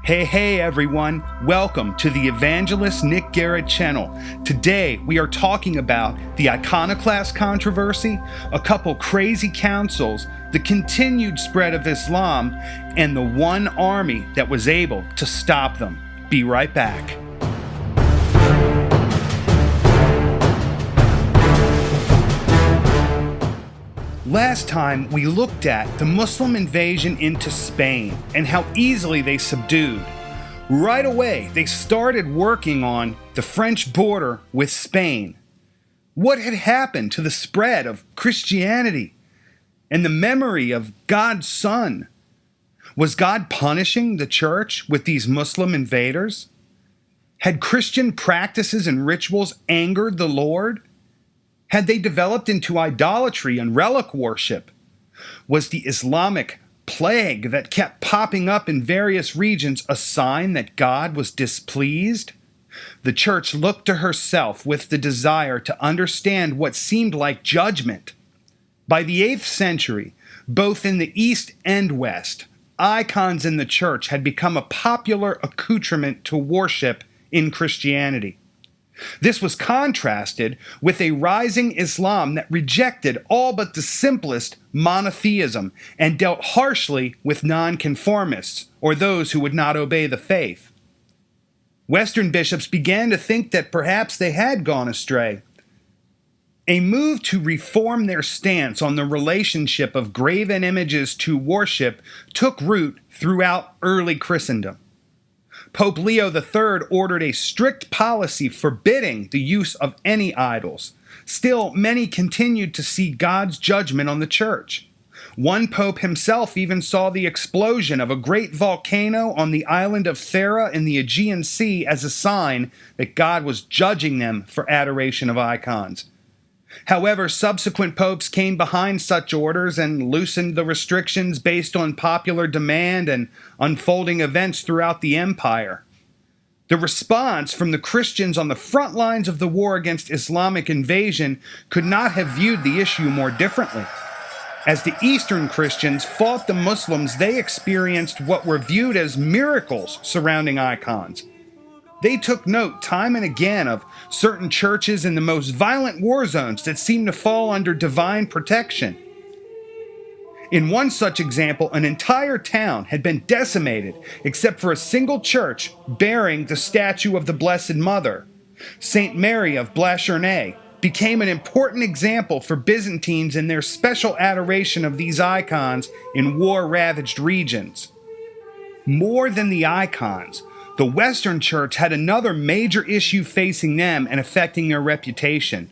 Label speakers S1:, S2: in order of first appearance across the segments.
S1: Hey everyone, welcome to the Evangelist Nick Garrett channel. Today we are talking about the iconoclast controversy, a couple crazy councils, the continued spread of Islam, and the one army that was able to stop them. Be right back. Last time, we looked at the Muslim invasion into Spain and how easily they subdued. Right away, they started working on the French border with Spain. What had happened to the spread of Christianity and the memory of God's Son? Was God punishing the church with these Muslim invaders? Had Christian practices and rituals angered the Lord? Had they developed into idolatry and relic worship? Was the Islamic plague that kept popping up in various regions a sign that God was displeased? The church looked to herself with the desire to understand what seemed like judgment. By the 8th century, both in the East and West, icons in the church had become a popular accoutrement to worship in Christianity. This was contrasted with a rising Islam that rejected all but the simplest monotheism and dealt harshly with nonconformists, or those who would not obey the faith. Western bishops began to think that perhaps they had gone astray. A move to reform their stance on the relationship of graven images to worship took root throughout early Christendom. Pope Leo III ordered a strict policy forbidding the use of any idols. Still, many continued to see God's judgment on the church. One pope himself even saw the explosion of a great volcano on the island of Thera in the Aegean Sea as a sign that God was judging them for adoration of icons. However, subsequent popes came behind such orders and loosened the restrictions based on popular demand and unfolding events throughout the empire. The response from the Christians on the front lines of the war against Islamic invasion could not have viewed the issue more differently. As the Eastern Christians fought the Muslims, they experienced what were viewed as miracles surrounding icons. They took note time and again of certain churches in the most violent war zones that seemed to fall under divine protection. In one such example, an entire town had been decimated except for a single church bearing the statue of the Blessed Mother. Saint Mary of Blachernay became an important example for Byzantines in their special adoration of these icons in war-ravaged regions. More than the icons, the Western Church had another major issue facing them and affecting their reputation.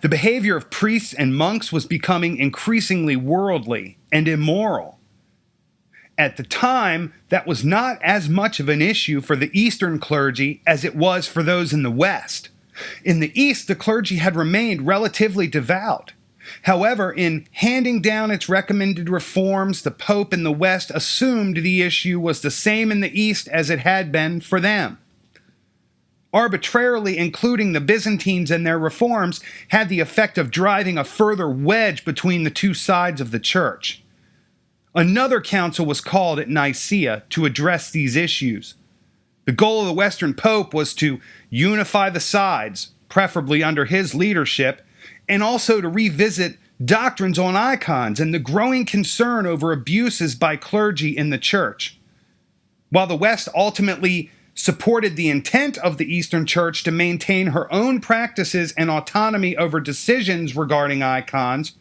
S1: The behavior of priests and monks was becoming increasingly worldly and immoral. At the time, that was not as much of an issue for the Eastern clergy as it was for those in the West. In the East, the clergy had remained relatively devout. However, in handing down its recommended reforms, the Pope in the West assumed the issue was the same in the East as it had been for them. Arbitrarily including the Byzantines in their reforms had the effect of driving a further wedge between the two sides of the church. Another council was called at Nicaea to address these issues. The goal of the Western Pope was to unify the sides, preferably under his leadership, and also to revisit doctrines on icons and the growing concern over abuses by clergy in the church. While the West ultimately supported the intent of the Eastern Church to maintain her own practices and autonomy over decisions regarding icons,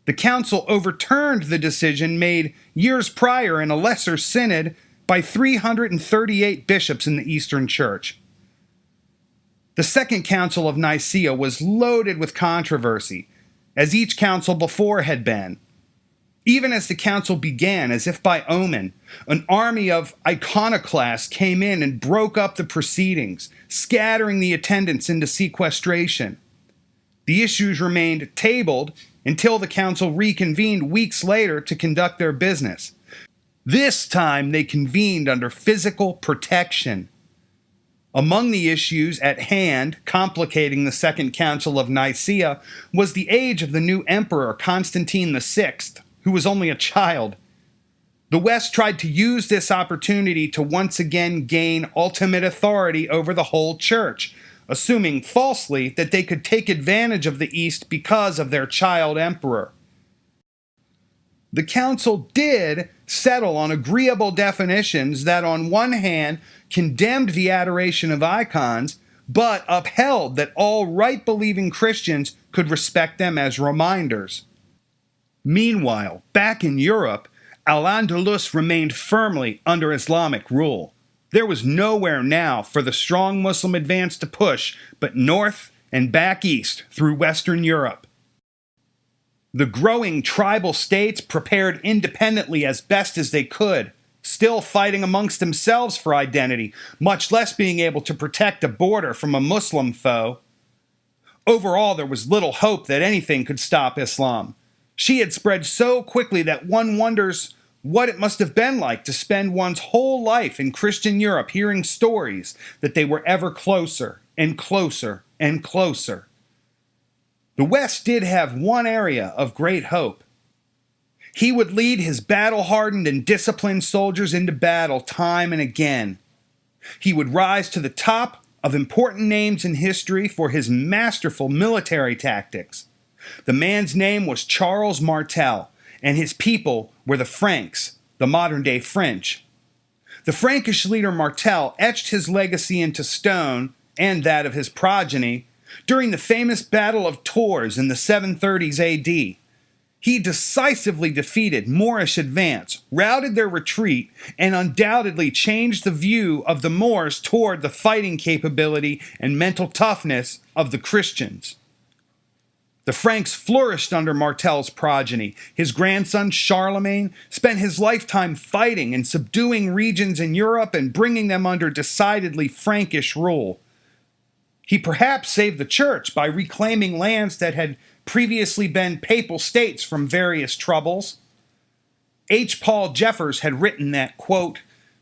S1: the Council overturned the decision made years prior in a lesser synod by 338 bishops in the Eastern Church. The Second Council of Nicaea was loaded with controversy, as each council before had been. Even as the council began, as if by omen, an army of iconoclasts came in and broke up the proceedings, scattering the attendants into sequestration. The issues remained tabled until the council reconvened weeks later to conduct their business. This time they convened under physical protection. Among the issues at hand complicating the Second Council of Nicaea was the age of the new emperor Constantine VI, who was only a child. The West tried to use this opportunity to once again gain ultimate authority over the whole church, assuming falsely that they could take advantage of the East because of their child emperor. The council did settle on agreeable definitions that on one hand condemned the adoration of icons, but upheld that all right-believing Christians could respect them as reminders. Meanwhile, back in Europe, Al-Andalus remained firmly under Islamic rule. There was nowhere now for the strong Muslim advance to push but north and back east through Western Europe. The growing tribal states prepared independently as best as they could, still fighting amongst themselves for identity, much less being able to protect a border from a Muslim foe. Overall, there was little hope that anything could stop Islam. She had spread so quickly that one wonders what it must have been like to spend one's whole life in Christian Europe hearing stories that they were ever closer and closer and closer. The West did have one area of great hope. He would lead his battle-hardened and disciplined soldiers into battle time and again. He would rise to the top of important names in history for his masterful military tactics. The man's name was Charles Martel, and his people were the Franks, the modern-day French. The Frankish leader Martel etched his legacy into stone, and that of his progeny, during the famous Battle of Tours in the 730s AD. He decisively defeated Moorish advance, routed their retreat, and undoubtedly changed the view of the Moors toward the fighting capability and mental toughness of the Christians. The Franks flourished under Martel's progeny. His grandson Charlemagne spent his lifetime fighting and subduing regions in Europe and bringing them under decidedly Frankish rule. He perhaps saved the church by reclaiming lands that had previously been papal states from various troubles. H. Paul Jeffers had written that, quote,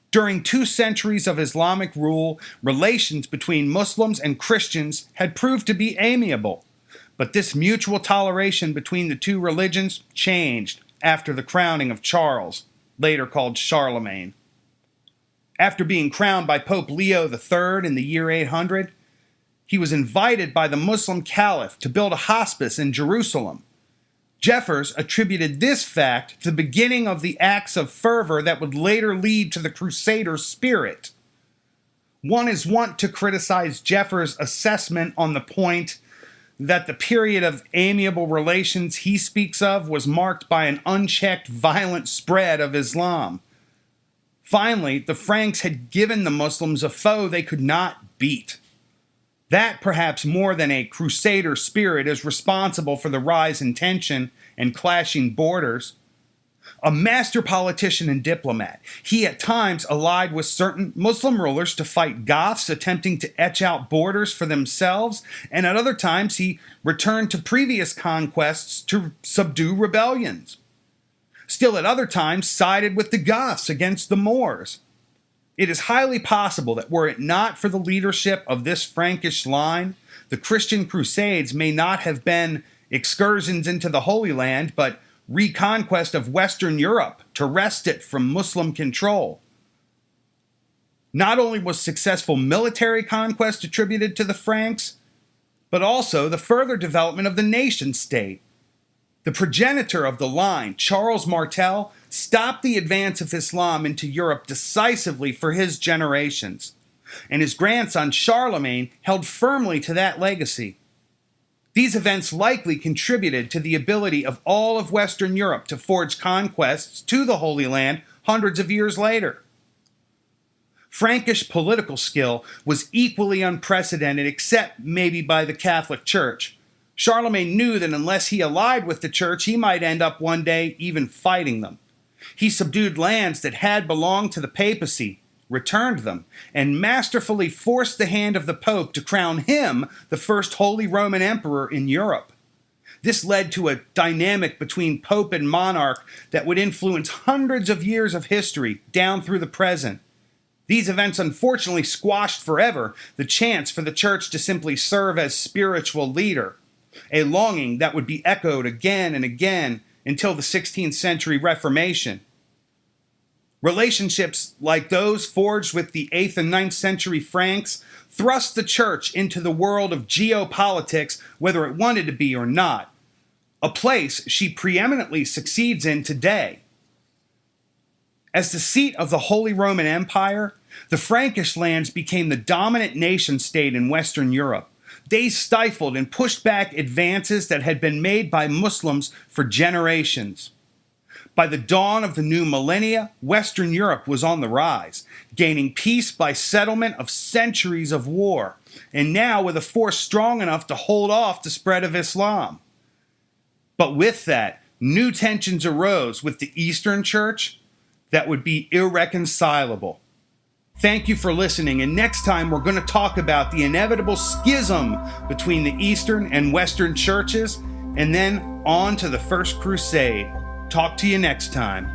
S1: "During 2 centuries of Islamic rule, relations between Muslims and Christians had proved to be amiable, but this mutual toleration between the two religions changed after the crowning of Charles, later called Charlemagne. After being crowned by Pope Leo III in the year 800, he was invited by the Muslim Caliph to build a hospice in Jerusalem. Jeffers attributed this fact to the beginning of the acts of fervor that would later lead to the Crusader spirit. One is wont to criticize Jeffers' assessment on the point that the period of amiable relations he speaks of was marked by an unchecked violent spread of Islam. Finally, the Franks had given the Muslims a foe they could not beat. That, perhaps more than a Crusader spirit, is responsible for the rise in tension and clashing borders. A master politician and diplomat, he at times allied with certain Muslim rulers to fight Goths attempting to etch out borders for themselves, and at other times he returned to previous conquests to subdue rebellions. Still at other times sided with the Goths against the Moors. It is highly possible that were it not for the leadership of this Frankish line, the Christian Crusades may not have been excursions into the Holy Land, but reconquest of Western Europe to wrest it from Muslim control. Not only was successful military conquest attributed to the Franks, but also the further development of the nation-state. The progenitor of the line, Charles Martel, stopped the advance of Islam into Europe decisively for his generations, and his grandson Charlemagne held firmly to that legacy. These events likely contributed to the ability of all of Western Europe to forge conquests to the Holy Land hundreds of years later. Frankish political skill was equally unprecedented, except maybe by the Catholic Church. Charlemagne knew that unless he allied with the Church, he might end up one day even fighting them. He subdued lands that had belonged to the papacy, returned them, and masterfully forced the hand of the Pope to crown him the first Holy Roman Emperor in Europe. This led to a dynamic between Pope and monarch that would influence hundreds of years of history down through the present. These events unfortunately squashed forever the chance for the Church to simply serve as spiritual leader, a longing that would be echoed again and again until the 16th century Reformation. Relationships like those forged with the 8th and 9th century Franks thrust the church into the world of geopolitics, whether it wanted to be or not, a place she preeminently succeeds in today. As the seat of the Holy Roman Empire, the Frankish lands became the dominant nation-state in Western Europe. They stifled and pushed back advances that had been made by Muslims for generations. By the dawn of the new millennia, Western Europe was on the rise, gaining peace by settlement of centuries of war, and now with a force strong enough to hold off the spread of Islam. But with that, new tensions arose with the Eastern Church that would be irreconcilable. Thank you for listening, and next time we're going to talk about the inevitable schism between the Eastern and Western churches, and then on to the First Crusade. Talk to you next time.